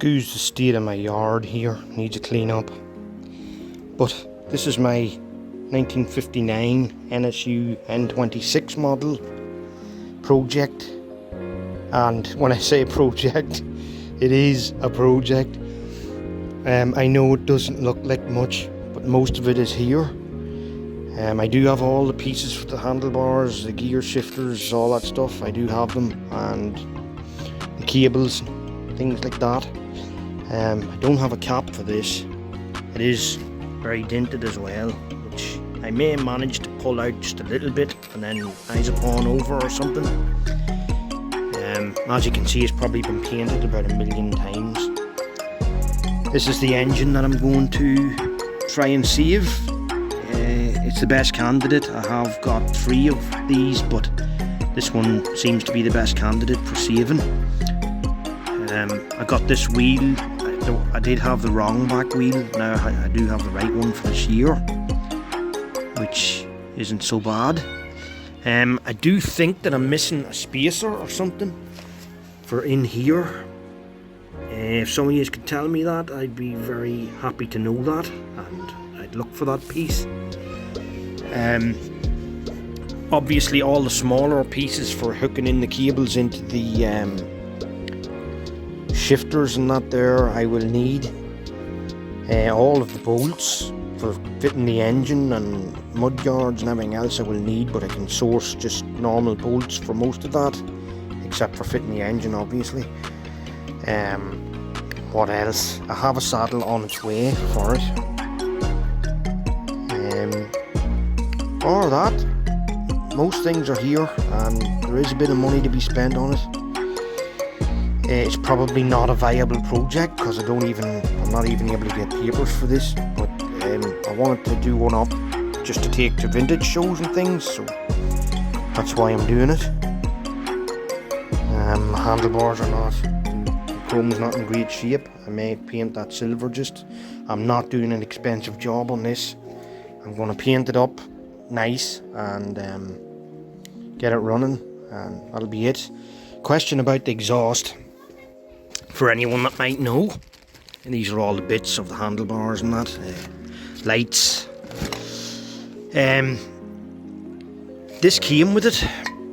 Excuse the state of my yard here, needs a clean up. But this is my 1959 NSU N26 model project. And when I say project, it is a project. I know it doesn't look like much, but most of it is here. I do have all the pieces for the handlebars, the gear shifters, all that stuff. I do have them, and the cables, things like that. I don't have a cap for this. It is very dented as well, which I may manage to pull out just a little bit and then eyes upon over or something. As you can see, it's probably been painted about 1,000,000 times. This is the engine that I'm going to try and save. It's the best candidate. I have got 3 of these, but this one seems to be the best candidate for saving. I got this wheel. I did have the wrong back wheel. Now I do have the right one for this year, which isn't so bad. I do think that I'm missing a spacer or something for in here. If some of you could tell me that, I'd be very happy to know that, and I'd look for that piece. Obviously all the smaller pieces for hooking in the cables into the shifters and that there I will need. All of the bolts for fitting the engine and mud guards and everything else I will need, but I can source just normal bolts for most of that, except for fitting the engine obviously. What else? I have a saddle on its way for it. Or that, most things are here, and there is a bit of money to be spent on it. It's probably not a viable project because I'm not even able to get papers for this, but I wanted to do one up just to take to vintage shows and things, so that's why I'm doing it. Handlebars are not, the chrome's not in great shape. I may paint that silver just. I'm not doing an expensive job on this. I'm going to paint it up nice and get it running, and that'll be it. Question about the exhaust, for anyone that might know, and these are all the bits of the handlebars and that, lights. This came with it,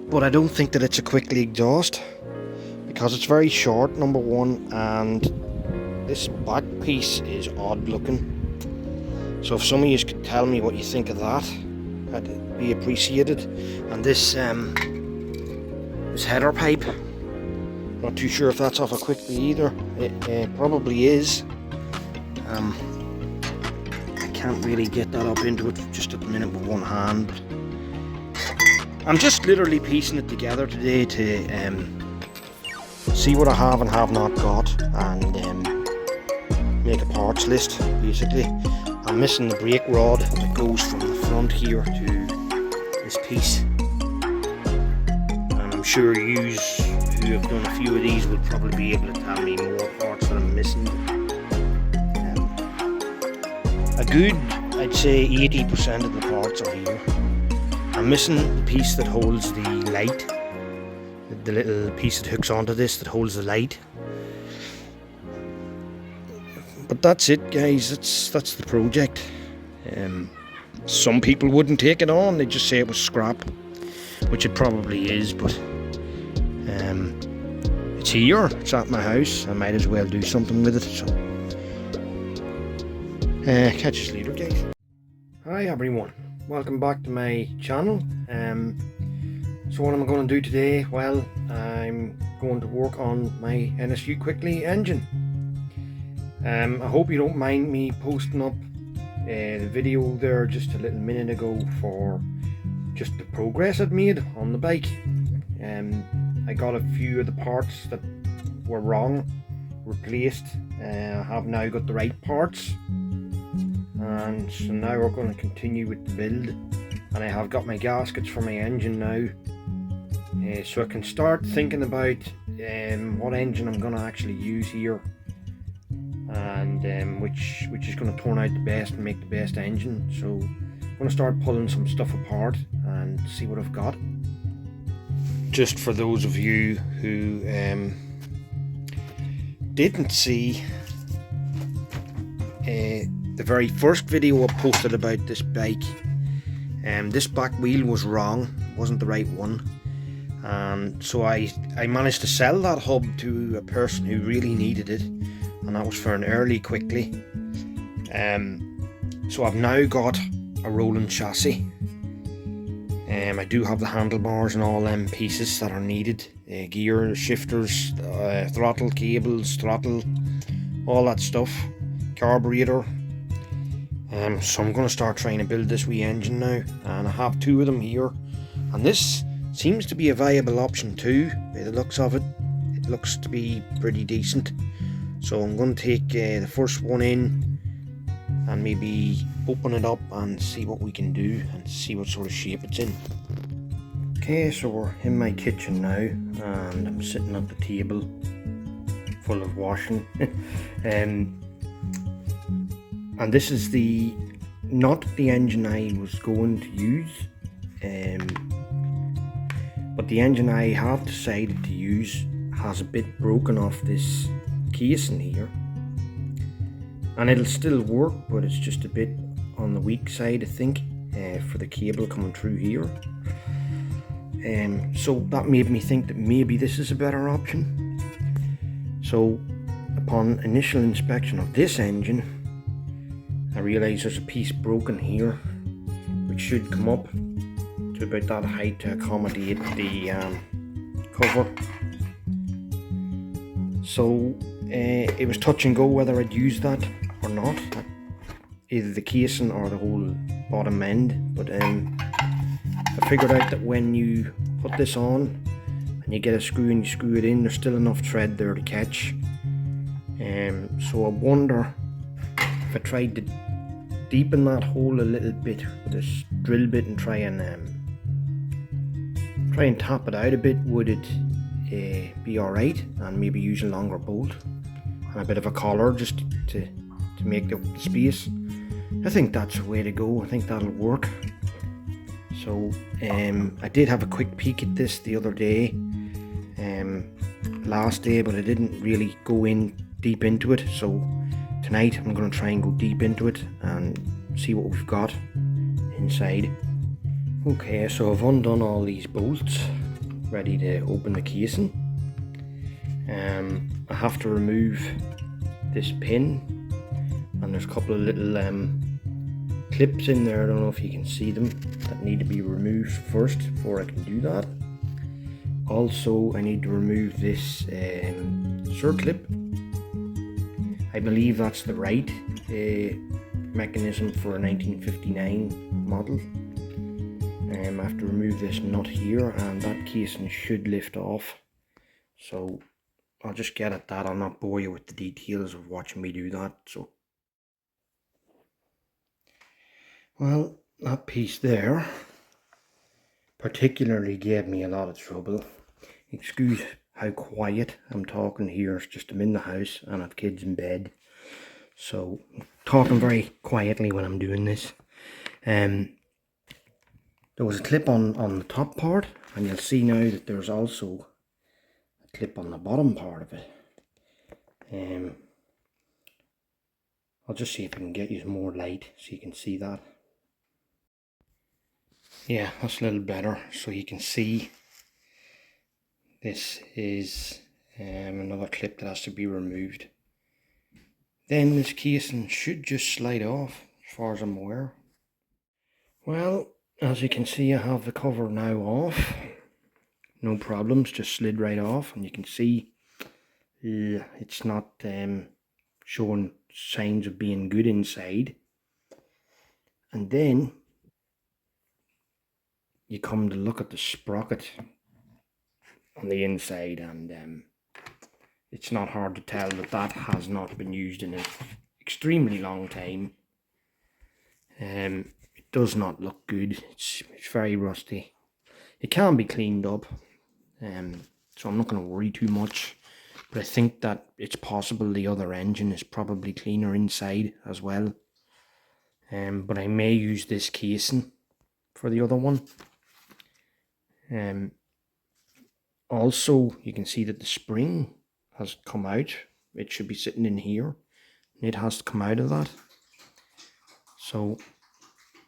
but I don't think that it's a Quickley exhaust because it's very short, number one, and this back piece is odd looking. So if some of you could tell me what you think of that, that'd be appreciated. And this header pipe, not too sure if that's off a Quickley either. It probably is. I can't really get that up into it just at the minute with one hand. But I'm just literally piecing it together today to see what I have and have not got, and make a parts list basically. I'm missing the brake rod that goes from the front here to this piece, and I'm sure yous who have done a few of these will probably be able to tell me more parts that I'm missing. A good, I'd say 80% of the parts are here. I'm missing the piece that holds the light, the little piece that hooks onto this that holds the light. But that's it, guys. That's the project. Some people wouldn't take it on, they'd just say it was scrap, which it probably is, but it's here, it's at my house, I might as well do something with it. So catch you later, guys. Hi everyone, welcome back to my channel. So what am I going to do today? Well, I'm going to work on my NSU Quickley engine. I hope you don't mind me posting up the video there just a little minute ago for just the progress I've made on the bike. I got a few of the parts that were wrong replaced. I have now got the right parts, and so now we're going to continue with the build, and I have got my gaskets for my engine now, so I can start thinking about what engine I'm going to actually use here, and which is going to turn out the best and make the best engine. So I'm going to start pulling some stuff apart and see what I've got. Just for those of you who didn't see the very first video I posted about this bike, this back wheel was wrong, it wasn't the right one, and so I managed to sell that hub to a person who really needed it, and that was for an early Quickley. So I've now got a rolling chassis. I do have the handlebars and all them pieces that are needed, gear, shifters, throttle, cables, throttle, all that stuff, carburetor. So I'm going to start trying to build this wee engine now, and I have two of them here, and this seems to be a viable option too. By the looks of it, it looks to be pretty decent. So I'm going to take the first one in and maybe open it up and see what we can do and see what sort of shape it's in. Okay, so we're in my kitchen now, and I'm sitting at the table full of washing. And this is not the engine I was going to use, but the engine I have decided to use has a bit broken off this casing here, and it'll still work, but it's just a bit on the weak side, I think, for the cable coming through here. So that made me think that maybe this is a better option. So upon initial inspection of this engine, I realised there's a piece broken here, which should come up to about that height to accommodate the cover. So it was touch and go whether I'd use that or not, either the casing or the whole bottom end. But I figured out that when you put this on and you get a screw and you screw it in, there's still enough thread there to catch. So I wonder if I tried to deepen that hole a little bit with this drill bit and try and tap it out a bit, would it be alright? And maybe use a longer bolt and a bit of a collar just to make up the space. I think that's the way to go. I think that'll work. So I did have a quick peek at this the other day, last day, but I didn't really go in deep into it. So tonight I'm going to try and go deep into it and see what we've got inside. Okay, so I've undone all these bolts, ready to open the casing. I have to remove this pin, and there's a couple of little clips in there, I don't know if you can see them, that need to be removed first before I can do that. Also, I need to remove this circlip. I believe that's the right mechanism for a 1959 model. I have to remove this nut here, and that casing should lift off. So I'll just get at that. I'll not bore you with the details of watching me do that. So, well, that piece there particularly gave me a lot of trouble. Excuse how quiet I'm talking here. It's just I'm in the house and I've kids in bed, so I'm talking very quietly when I'm doing this. There was a clip on the top part, and you'll see now that there's also a clip on the bottom part of it. I'll just see if I can get you more light so you can see that. Yeah, that's a little better, so you can see this is another clip that has to be removed. Then this casing should just slide off, as far as I'm aware. Well, as you can see, I have the cover now off. No problems, just slid right off, and you can see it's not showing signs of being good inside. And then you come to look at the sprocket on the inside, and it's not hard to tell that that has not been used in an extremely long time. It does not look good. It's very rusty. It can be cleaned up, so I'm not going to worry too much, but I think that it's possible the other engine is probably cleaner inside as well. But I may use this casing for the other one. Also, you can see that the spring has come out it should be sitting in here. It has to come out of that. So,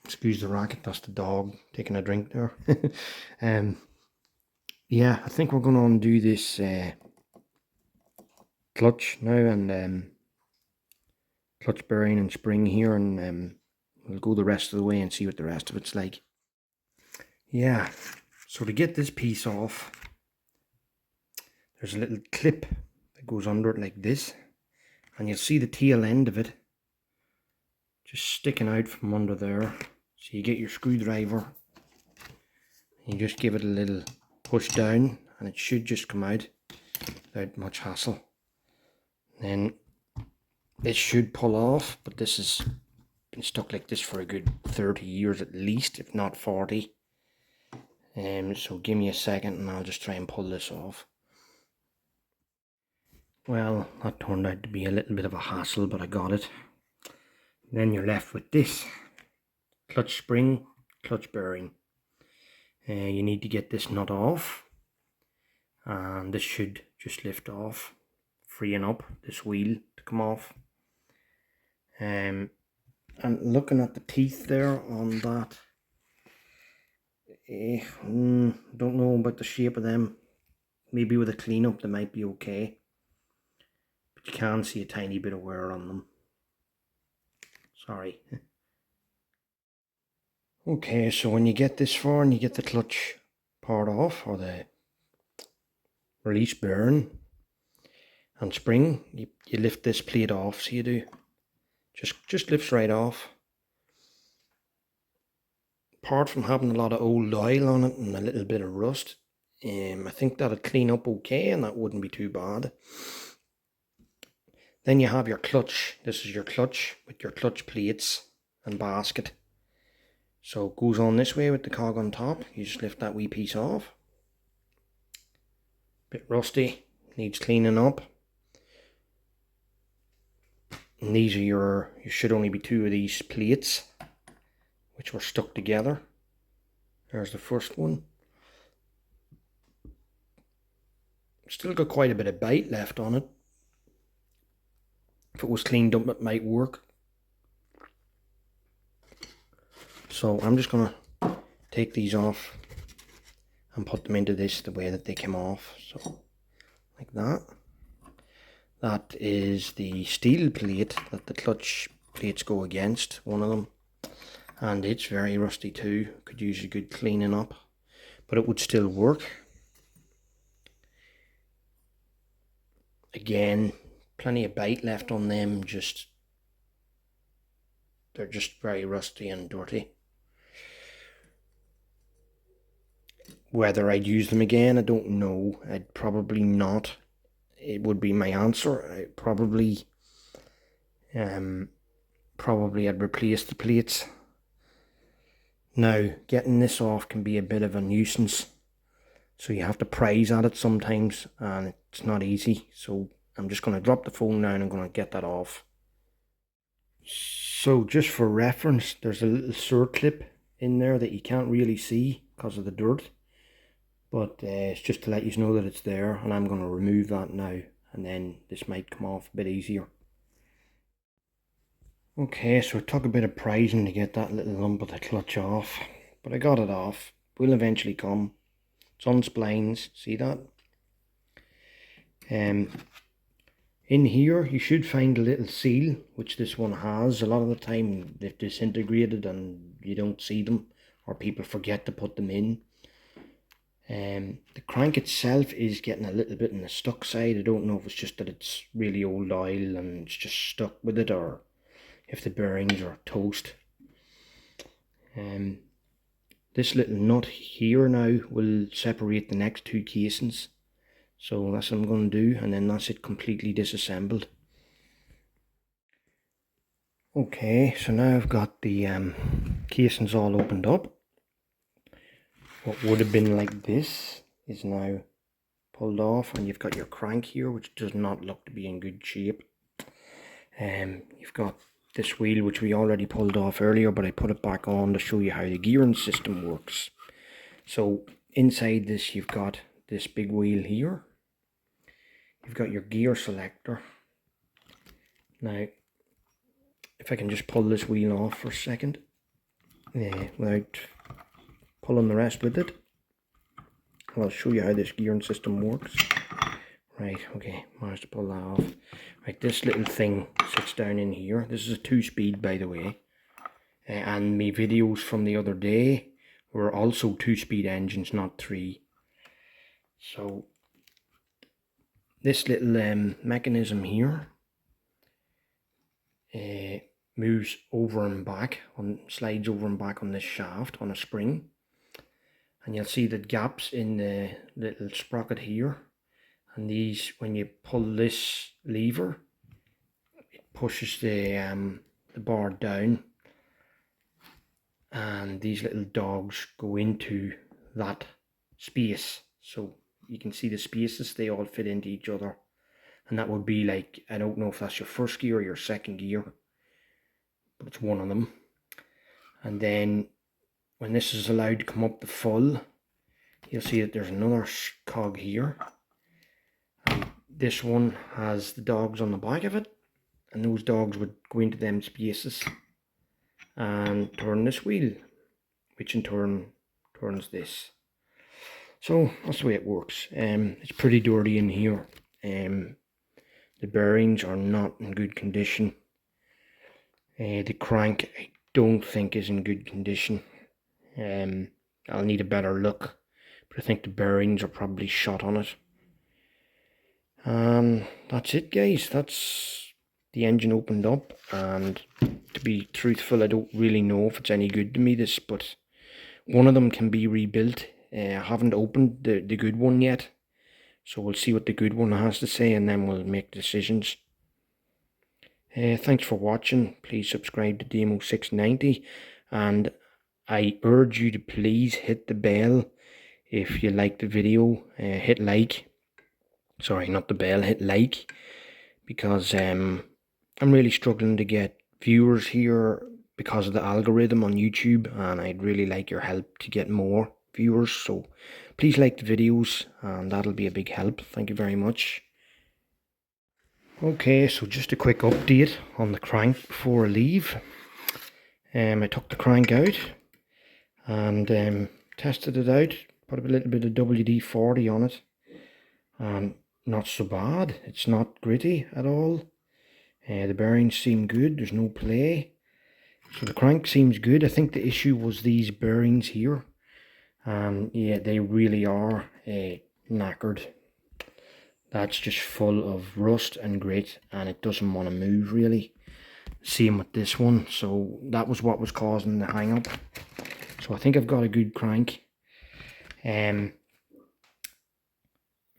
excuse the racket, that's the dog taking a drink there. Yeah, I think we're going to undo this clutch now, and clutch bearing and spring here, and we'll go the rest of the way and see what the rest of it's like. Yeah, so to get this piece off, there's a little clip that goes under it like this, and you'll see the tail end of it just sticking out from under there. So you get your screwdriver, you just give it a little push down, and it should just come out without much hassle. Then it should pull off, but this has been stuck like this for a good 30 years at least, if not 40. So give me a second and I'll just try and pull this off. Well, that turned out to be a little bit of a hassle, but I got it. Then you're left with this clutch spring, clutch bearing. You need to get this nut off, and this should just lift off, freeing up this wheel to come off. And looking at the teeth there on that, don't know about the shape of them. Maybe with a clean up they might be okay, but you can see a tiny bit of wear on them. Sorry. Okay, so when you get this far and you get the clutch part off, or the release bearing and spring, you lift this plate off. So you do, just lifts right off. Apart from having a lot of old oil on it and a little bit of rust, I think that'll clean up okay, and that wouldn't be too bad. Then you have your clutch. This is your clutch with your clutch plates and basket. So it goes on this way with the cog on top. You just lift that wee piece off. Bit rusty, needs cleaning up. And these are you should only be 2 of these plates, which were stuck together. There's the first one. Still got quite a bit of bite left on it. If it was cleaned up, it might work. So I'm just gonna take these off and put them into this the way that they came off. So like that. That is the steel plate that the clutch plates go against, one of them. And it's very rusty too. Could use a good cleaning up, but it would still work. Again, plenty of bite left on them, they're just very rusty and dirty. Whether I'd use them again, I don't know. I'd probably not. It would be my answer. I'd probably I'd replace the plates. Now, getting this off can be a bit of a nuisance, so you have to prise at it sometimes, and it's not easy. So I'm just going to drop the phone now and I'm going to get that off. So just for reference, there's a little circlip in there that you can't really see because of the dirt, but it's just to let you know that it's there, and I'm going to remove that now, and then this might come off a bit easier. Okay, so it took a bit of prising to get that little lump of the clutch off, but I got it off. Will eventually come. It's on splines, see that? In here you should find a little seal, which this one has. A lot of the time they've disintegrated and you don't see them, or people forget to put them in. The crank itself is getting a little bit on the stuck side. I don't know if it's just that it's really old oil and it's just stuck with it, or if the bearings are toast. This little nut here now will separate the next 2 casings. So that's what I'm going to do, and then that's it completely disassembled. Okay, so now I've got the casings all opened up. What would have been like this is now pulled off, and you've got your crank here, which does not look to be in good shape. You've got this wheel, which we already pulled off earlier, but I put it back on to show you how the gearing system works. So inside this you've got this big wheel here. You've got your gear selector, Now, if I can just pull this wheel off for a second, without pulling the rest with it, I'll show you how this gearing system works. Right, okay, managed to pull that off. Right, this little thing sits down in here. This is a 2-speed, by the way. And my videos from the other day were also 2-speed engines, not 3. So, this little mechanism here moves over and back, slides over and back on this shaft on a spring. And you'll see the gaps in the little sprocket here. And these, when you pull this lever, it pushes the bar down, and these little dogs go into that space. So you can see the spaces, they all fit into each other. And that would be like, I don't know if that's your first gear or your second gear, but it's one of them. And then when this is allowed to come up the full, you'll see that there's another cog here. And this one has the dogs on the back of it, and those dogs would go into them spaces and turn this wheel, which in turn turns this. So that's the way it works. It's pretty dirty in here. The bearings are not in good condition. The crank, I don't think, is in good condition. I'll need a better look, but I think the bearings are probably shot on it. That's it, guys. That's the engine opened up, and to be truthful, I don't really know if it's any good to me, this, but one of them can be rebuilt. I haven't opened the good one yet, so we'll see what the good one has to say, and then we'll make decisions. Thanks for watching. Please subscribe to Demo 690, and I urge you to please hit the bell if you like the video. Hit like. Sorry, not the bell, hit like, because I'm really struggling to get viewers here because of the algorithm on YouTube, and I'd really like your help to get more viewers. So please like the videos, and that'll be a big help. Thank you very much. Okay, so just a quick update on the crank before I leave. I took the crank out and tested it out, put a little bit of WD-40 on it, and not so bad. It's not gritty at all. The bearings seem good, there's no play. So the crank seems good. I think the issue was these bearings here. Yeah, they really are knackered. That's just full of rust and grit, and it doesn't want to move really. Same with this one. So that was what was causing the hang up. So I think I've got a good crank.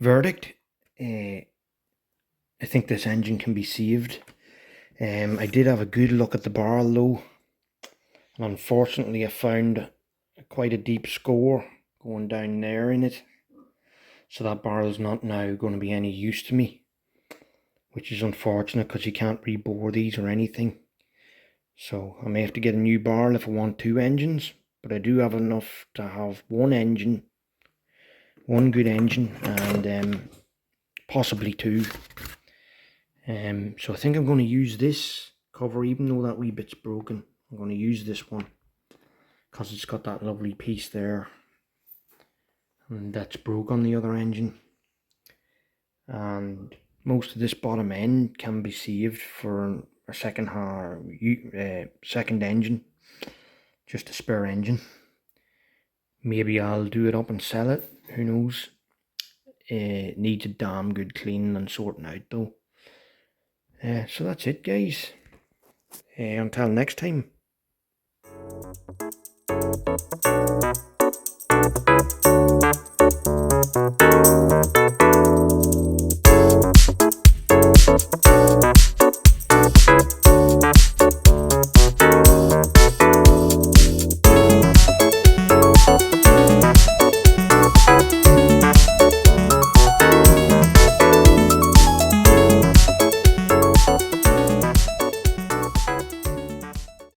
Verdict, I think this engine can be saved. I did have a good look at the barrel though, and unfortunately I found quite a deep score going down there in it. So that barrel is not now going to be any use to me, which is unfortunate because you can't rebore these or anything. So I may have to get a new barrel if I want 2 engines, but I do have enough to have one engine, one good engine, and possibly 2. So I think I'm going to use this cover, even though that wee bit's broken. I'm going to use this one because it's got that lovely piece there, and that's broke on the other engine. And most of this bottom end can be saved for a second engine, just a spare engine. Maybe I'll do it up and sell it, who knows. It needs a damn good cleaning and sorting out though. So that's it, guys. Until next time.